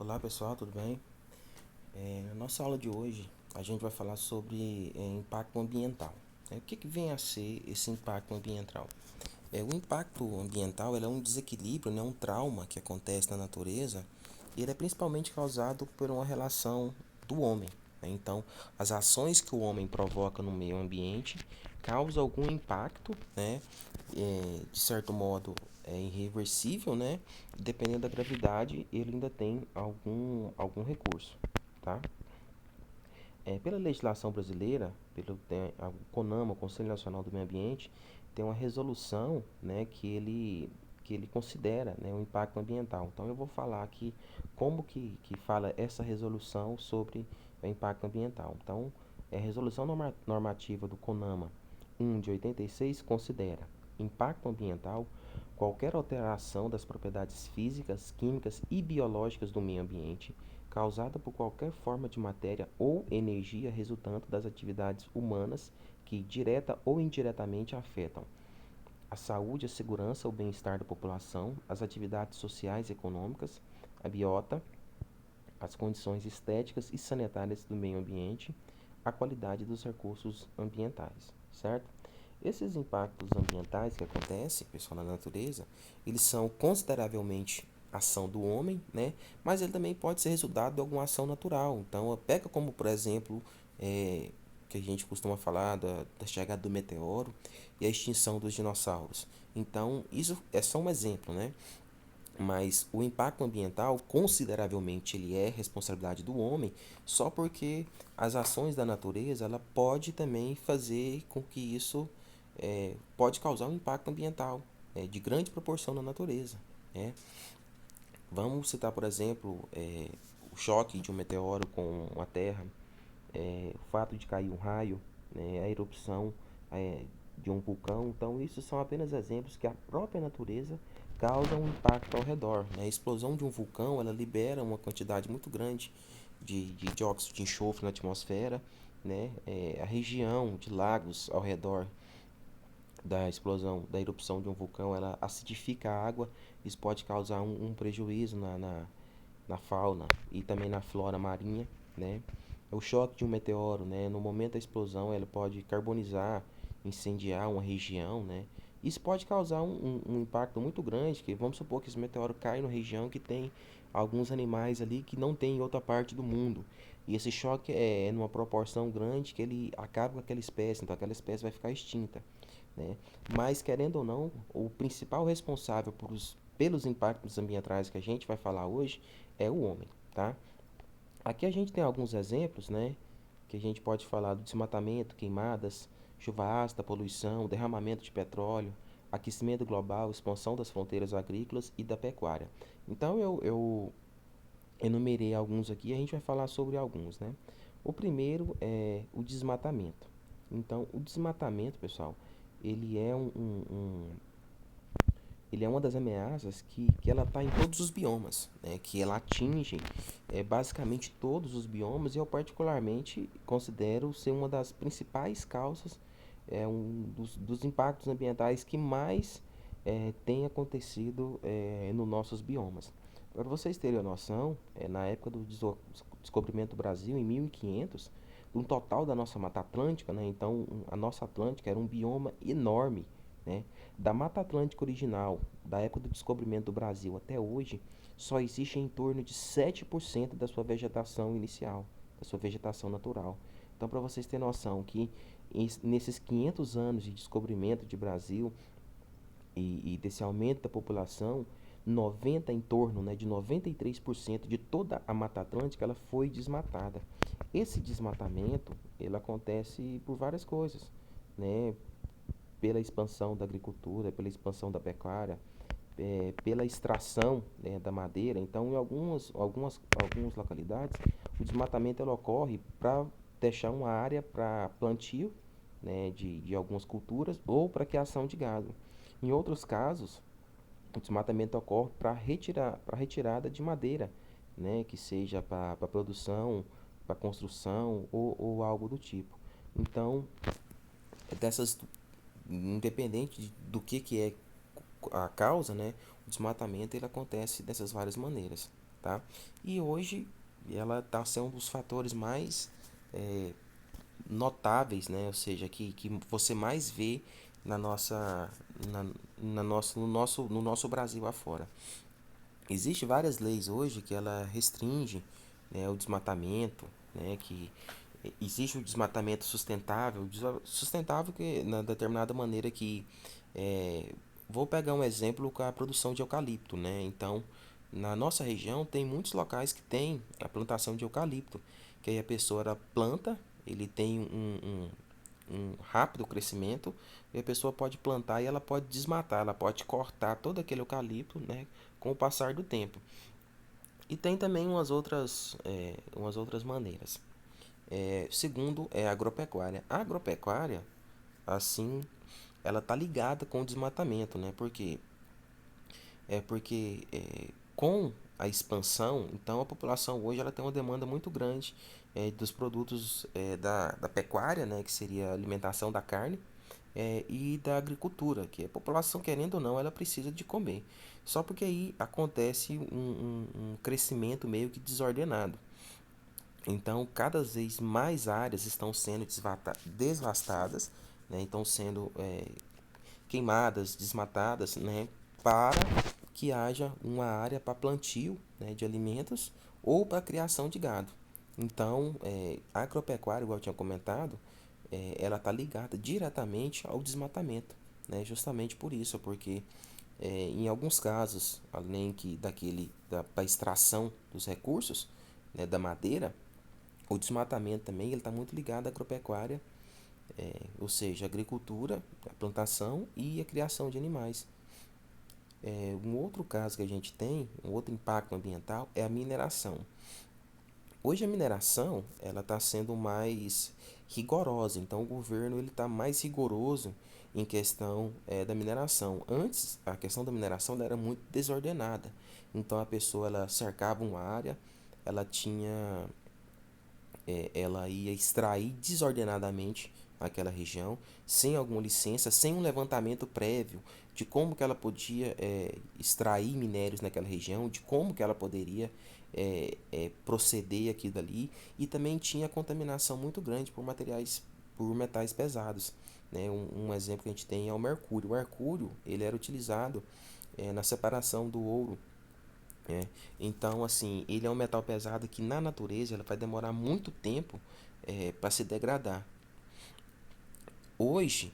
Olá pessoal, tudo bem? Na nossa aula de hoje a gente vai falar sobre impacto ambiental. O que vem a ser esse impacto ambiental? O impacto ambiental ele é um desequilíbrio, né, um trauma que acontece na natureza e ele é principalmente causado por uma relação do homem. Então, as ações que o homem provoca no meio ambiente causam algum impacto, né, de certo modo é irreversível, né? Dependendo da gravidade, ele ainda tem algum recurso, tá? Pela legislação brasileira, a CONAMA, o Conselho Nacional do Meio Ambiente, tem uma resolução, né, que ele considera, né, o impacto ambiental. Então eu vou falar aqui como que fala essa resolução sobre o impacto ambiental. Então, a resolução normativa do CONAMA 1 de 86 considera impacto ambiental qualquer alteração das propriedades físicas, químicas e biológicas do meio ambiente causada por qualquer forma de matéria ou energia resultante das atividades humanas que direta ou indiretamente afetam a saúde, a segurança, o bem-estar da população, as atividades sociais e econômicas, a biota, as condições estéticas e sanitárias do meio ambiente, a qualidade dos recursos ambientais, certo? Esses impactos ambientais que acontecem, pessoal, na natureza, eles são consideravelmente ação do homem, né? Mas ele também pode ser resultado de alguma ação natural. Então, pega como, por exemplo, é, que a gente costuma falar da chegada do meteoro e a extinção dos dinossauros. Então, isso é só um exemplo, né? Mas o impacto ambiental, consideravelmente, ele é responsabilidade do homem, só porque as ações da natureza, ela pode também fazer com que isso pode causar um impacto ambiental de grande proporção na natureza, né? Vamos citar, por exemplo, o choque de um meteoro com a Terra, o fato de cair um raio, né, a erupção é, de um vulcão. Então, isso são apenas exemplos que a própria natureza causa um impacto ao redor, né? A explosão de um vulcão ela libera uma quantidade muito grande de dióxido de enxofre na atmosfera, né? A região de lagos ao redor da explosão, da erupção de um vulcão, ela acidifica a água. Isso pode causar um prejuízo na fauna e também na flora marinha, né? O choque de um meteoro, né? No momento da explosão, ele pode carbonizar, incendiar uma região, né? Isso pode causar um impacto muito grande, que vamos supor que esse meteoro cai numa região que tem alguns animais ali que não tem em outra parte do mundo. E esse choque é numa proporção grande que ele acaba com aquela espécie, então aquela espécie vai ficar extinta, né? Mas, querendo ou não, o principal responsável pelos impactos ambientais que a gente vai falar hoje é o homem, tá? Aqui a gente tem alguns exemplos, né? Que a gente pode falar do desmatamento, queimadas, chuva ácida, poluição, derramamento de petróleo, aquecimento global, expansão das fronteiras agrícolas e da pecuária. Então eu enumerei alguns aqui e a gente vai falar sobre alguns, né? O primeiro é o desmatamento. Então, o desmatamento, pessoal, ele é ele é uma das ameaças que ela está em todos os biomas, né? Que ela atinge basicamente todos os biomas e eu particularmente considero ser uma das principais causas, dos impactos ambientais que mais tem acontecido nos nossos biomas. Para vocês terem a noção, na época do descobrimento do Brasil, em 1500, um total da nossa Mata Atlântica, né? Então, a nossa Atlântica era um bioma enorme, né? Da Mata Atlântica original, da época do descobrimento do Brasil até hoje, só existe em torno de 7% da sua vegetação inicial, da sua vegetação natural. Então, para vocês terem noção que nesses 500 anos de descobrimento de Brasil e desse aumento da população, 90 em torno, né, de 93% de toda a Mata Atlântica ela foi desmatada. Esse desmatamento ele acontece por várias coisas, né? Pela expansão da agricultura, pela expansão da pecuária, pela extração, né, da madeira. Então, em algumas localidades, o desmatamento ele ocorre para deixar uma área para plantio, né, de algumas culturas ou para criação de gado. Em outros casos, o desmatamento ocorre para retirada de madeira, né, que seja para produção, para construção ou algo do tipo. Então, dessas independente do que é a causa, né? O desmatamento ele acontece dessas várias maneiras, tá? E hoje ela está sendo um dos fatores mais notáveis, né? Ou seja, que você mais vê na nossa, no nosso Brasil afora. Existem várias leis hoje que ela restringe, né, o desmatamento, né, que existe o desmatamento sustentável, sustentável que na determinada maneira que é, vou pegar um exemplo com a produção de eucalipto, né? Então, na nossa região tem muitos locais que tem a plantação de eucalipto, que aí a pessoa ela planta, ele tem um rápido crescimento e a pessoa pode plantar e ela pode desmatar, ela pode cortar todo aquele eucalipto, né, com o passar do tempo. E tem também umas outras maneiras. Segundo é a agropecuária. A agropecuária, assim, ela tá ligada com o desmatamento, né? Porque com a expansão, então a população hoje ela tem uma demanda muito grande dos produtos da pecuária, né? Que seria a alimentação da carne, e da agricultura, que a população, querendo ou não, ela precisa de comer. Só porque aí acontece um crescimento meio que desordenado. Então, cada vez mais áreas estão sendo devastadas, né? Estão sendo queimadas, desmatadas, né? Para que haja uma área para plantio, né, de alimentos ou para criação de gado. Então, a agropecuária, igual eu tinha comentado, ela está ligada diretamente ao desmatamento, né? Justamente por isso, porque em alguns casos, além que da extração dos recursos, né, da madeira, o desmatamento também ele está muito ligado à agropecuária, ou seja, a agricultura, a plantação e a criação de animais. Um outro caso que a gente tem, um outro impacto ambiental, é a mineração. Hoje a mineração ela está sendo mais rigorosa, então o governo ele está mais rigoroso em questão da mineração. Antes a questão da mineração ela era muito desordenada, então a pessoa ela cercava uma área, ela tinha ela ia extrair desordenadamente aquela região, sem alguma licença, sem um levantamento prévio de como que ela podia extrair minérios naquela região, de como que ela poderia proceder aqui dali, e também tinha contaminação muito grande por metais pesados. Né? Um exemplo que a gente tem é o mercúrio. O mercúrio ele era utilizado na separação do ouro. É. Então, assim, ele é um metal pesado que na natureza ele vai demorar muito tempo para se degradar. Hoje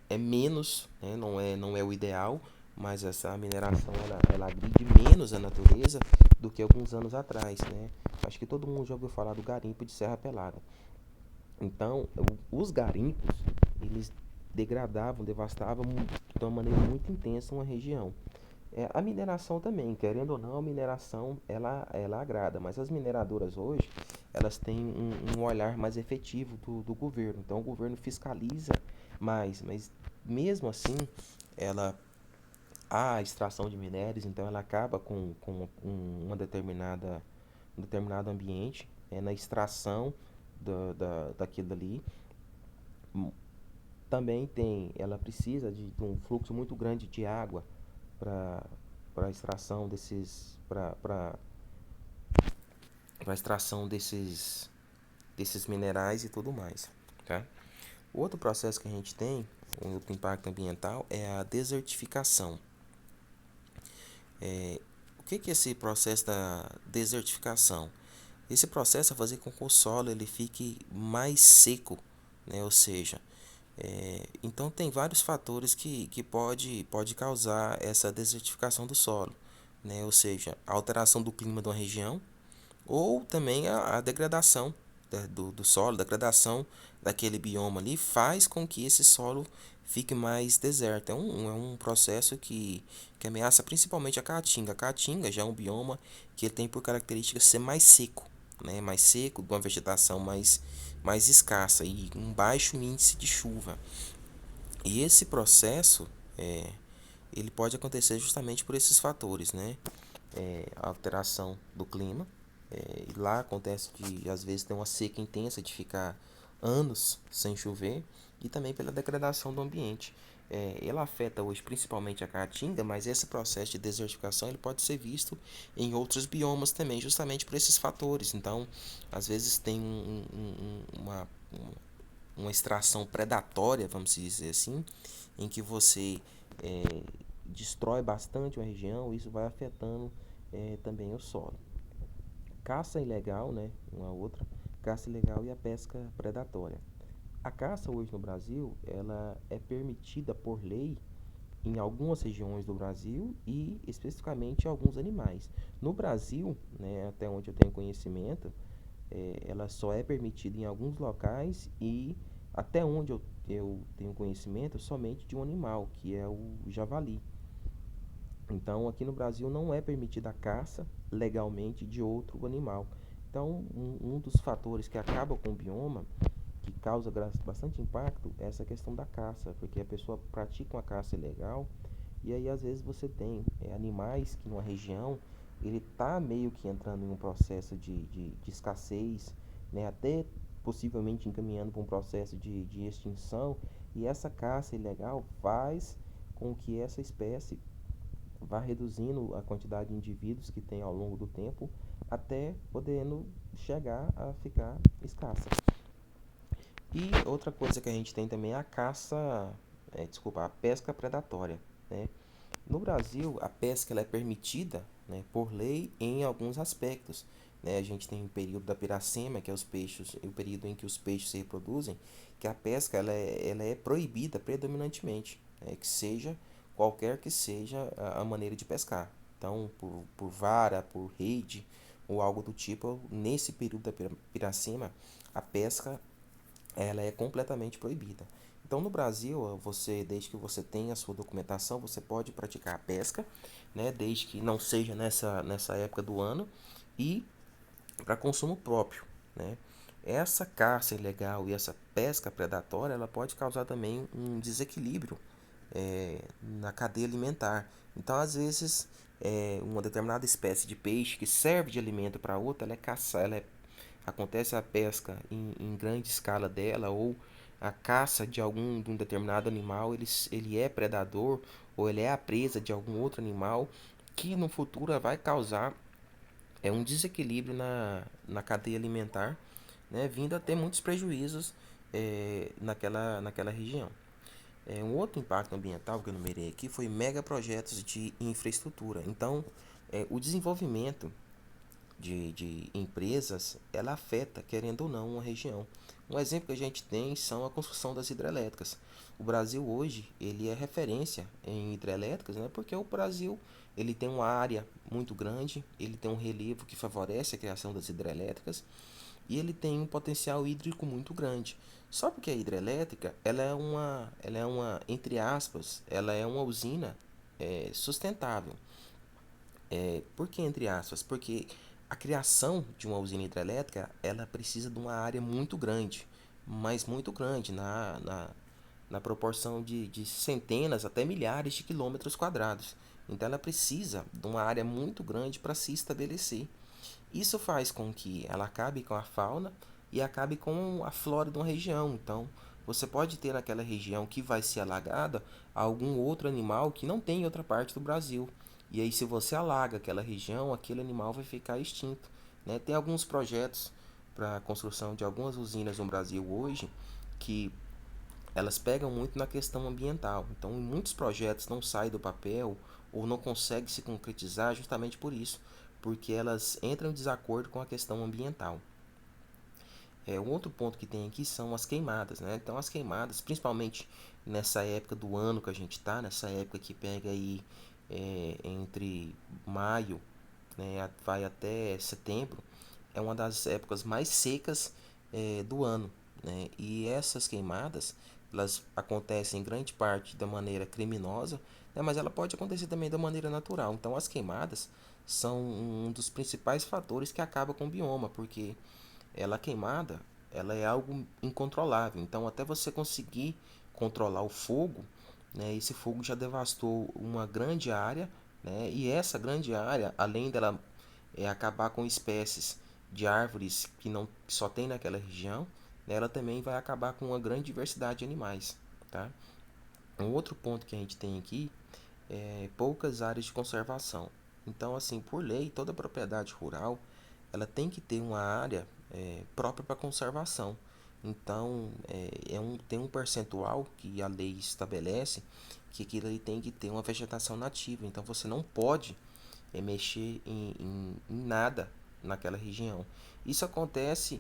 é menos, né? Não é o ideal, mas essa mineração ela agride menos a natureza do que alguns anos atrás, né? Acho que todo mundo já ouviu falar do garimpo de Serra Pelada. Então, os garimpos, eles degradavam, devastavam de uma maneira muito intensa uma região. A mineração também, querendo ou não, a mineração ela agrada, mas as mineradoras hoje elas têm um olhar mais efetivo do governo. Então o governo fiscaliza mais, mas mesmo assim ela há a extração de minérios, então ela acaba com um determinado ambiente na extração daquilo ali. Também ela precisa de um fluxo muito grande de água para para extração para extração desses minerais e tudo mais, tá? O outro processo que a gente tem, um outro impacto ambiental, é a desertificação. O que é esse processo da desertificação? Esse processo é fazer com que o solo ele fique mais seco, né? Ou seja, então tem vários fatores que pode causar essa desertificação do solo, né? Ou seja, a alteração do clima de uma região ou também a degradação do solo, a degradação daquele bioma ali faz com que esse solo fique mais deserto. É um processo que ameaça principalmente a caatinga. A caatinga já é um bioma que ele tem por característica ser mais seco, né? Mais seco, de uma vegetação mais escassa e um baixo índice de chuva. E esse processo ele pode acontecer justamente por esses fatores, né? A alteração do clima. E lá acontece de, às vezes, ter uma seca intensa de ficar anos sem chover e também pela degradação do ambiente. ela afeta hoje principalmente a caatinga, mas esse processo de desertificação ele pode ser visto em outros biomas também, justamente por esses fatores. Então, às vezes tem uma extração predatória, vamos dizer assim, em que você destrói bastante uma região, isso vai afetando também o solo. Caça ilegal, né? Uma outra, caça ilegal e a pesca predatória. A caça hoje no Brasil, ela é permitida por lei em algumas regiões do Brasil e especificamente alguns animais. No Brasil, né, até onde eu tenho conhecimento, ela só é permitida em alguns locais e até onde eu tenho conhecimento somente de um animal, que é o javali. Então, aqui no Brasil não é permitida a caça legalmente de outro animal. Então, um dos fatores que acaba com o bioma, que causa bastante impacto, é essa questão da caça, porque a pessoa pratica uma caça ilegal e aí às vezes você tem animais que numa região ele está meio que entrando em um processo de escassez, né, até possivelmente encaminhando para um processo de extinção, e essa caça ilegal faz com que essa espécie vá reduzindo a quantidade de indivíduos que tem ao longo do tempo, até podendo chegar a ficar escassa. E outra coisa que a gente tem também é a a pesca predatória, né? No Brasil, a pesca ela é permitida, né, por lei em alguns aspectos, né? A gente tem o período da piracema, que é o período em que os peixes se reproduzem, que a pesca ela é proibida predominantemente, né, que seja qualquer que seja a maneira de pescar. Então, por vara, por rede ou algo do tipo, nesse período da piracema, a pesca ela é completamente proibida. Então, no Brasil, desde que você tenha a sua documentação, você pode praticar a pesca, né, desde que não seja nessa época do ano e para consumo próprio, né? Essa caça ilegal e essa pesca predatória, ela pode causar também um desequilíbrio na cadeia alimentar. Então, às vezes, uma determinada espécie de peixe que serve de alimento para outra, ela é caçada, acontece a pesca em grande escala dela ou a caça de um determinado animal, ele é predador ou ele é a presa de algum outro animal que no futuro vai causar um desequilíbrio na cadeia alimentar, né, vindo a ter muitos prejuízos naquela região. Um outro impacto ambiental que eu numerei aqui foi megaprojetos de infraestrutura. Então, o desenvolvimento de empresas, ela afeta, querendo ou não, uma região. Um exemplo que a gente tem são a construção das hidrelétricas. O Brasil hoje, ele é referência em hidrelétricas, né? Porque o Brasil, ele tem uma área muito grande, ele tem um relevo que favorece a criação das hidrelétricas e ele tem um potencial hídrico muito grande. Só porque a hidrelétrica, entre aspas, ela é uma usina sustentável. Por que entre aspas? Porque a criação de uma usina hidrelétrica, ela precisa de uma área muito grande, mas muito grande, na proporção de centenas até milhares de quilômetros quadrados. Então ela precisa de uma área muito grande para se estabelecer. Isso faz com que ela acabe com a fauna e acabe com a flora de uma região. Então, você pode ter naquela região que vai ser alagada algum outro animal que não tem em outra parte do Brasil. E aí, se você alaga aquela região, aquele animal vai ficar extinto, né? Tem alguns projetos para a construção de algumas usinas no Brasil hoje que elas pegam muito na questão ambiental. Então, muitos projetos não saem do papel ou não conseguem se concretizar justamente por isso, porque elas entram em desacordo com a questão ambiental. Um outro ponto que tem aqui são as queimadas, né? Então, as queimadas, principalmente nessa época do ano que a gente está, nessa época que pega aí entre maio, né, vai até setembro, é uma das épocas mais secas do ano, né? E essas queimadas, elas acontecem em grande parte da maneira criminosa, né? Mas ela pode acontecer também da maneira natural. Então, as queimadas são um dos principais fatores que acaba com o bioma, porque ela queimada, ela é algo incontrolável. Então, até você conseguir controlar o fogo, né, esse fogo já devastou uma grande área, né, e essa grande área, além dela acabar com espécies de árvores que só tem naquela região, né, ela também vai acabar com uma grande diversidade de animais, tá? Um outro ponto que a gente tem aqui é poucas áreas de conservação. Então, assim, por lei, toda propriedade rural ela tem que ter uma área própria para conservação. Então, tem um percentual que a lei estabelece que aquilo ali tem que ter uma vegetação nativa. Então, você não pode mexer em nada naquela região. Isso acontece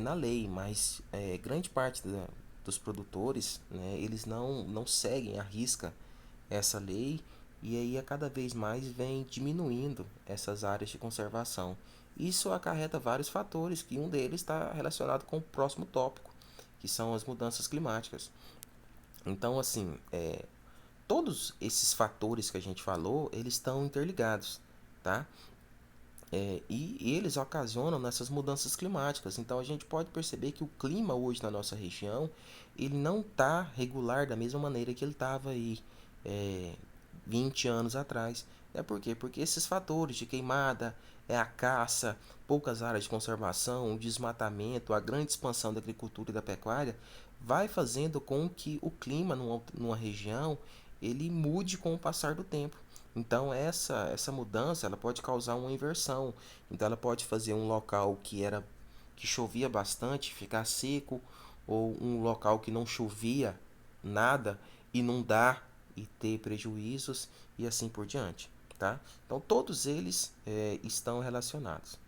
na lei, mas grande parte dos produtores, né, eles não seguem à risca essa lei e aí a cada vez mais vem diminuindo essas áreas de conservação. Isso acarreta vários fatores, que um deles está relacionado com o próximo tópico, que são as mudanças climáticas. Então, assim, todos esses fatores que a gente falou, eles estão interligados, tá? E eles ocasionam nessas mudanças climáticas. Então a gente pode perceber que o clima hoje na nossa região ele não está regular da mesma maneira que ele estava aí é, 20 anos atrás. É por quê? Porque esses fatores de queimada, a caça, poucas áreas de conservação, o desmatamento, a grande expansão da agricultura e da pecuária vai fazendo com que o clima numa região ele mude com o passar do tempo. Então essa mudança ela pode causar uma inversão. Então ela pode fazer um local que chovia bastante ficar seco ou um local que não chovia nada inundar e ter prejuízos e assim por diante, tá? Então todos eles estão relacionados.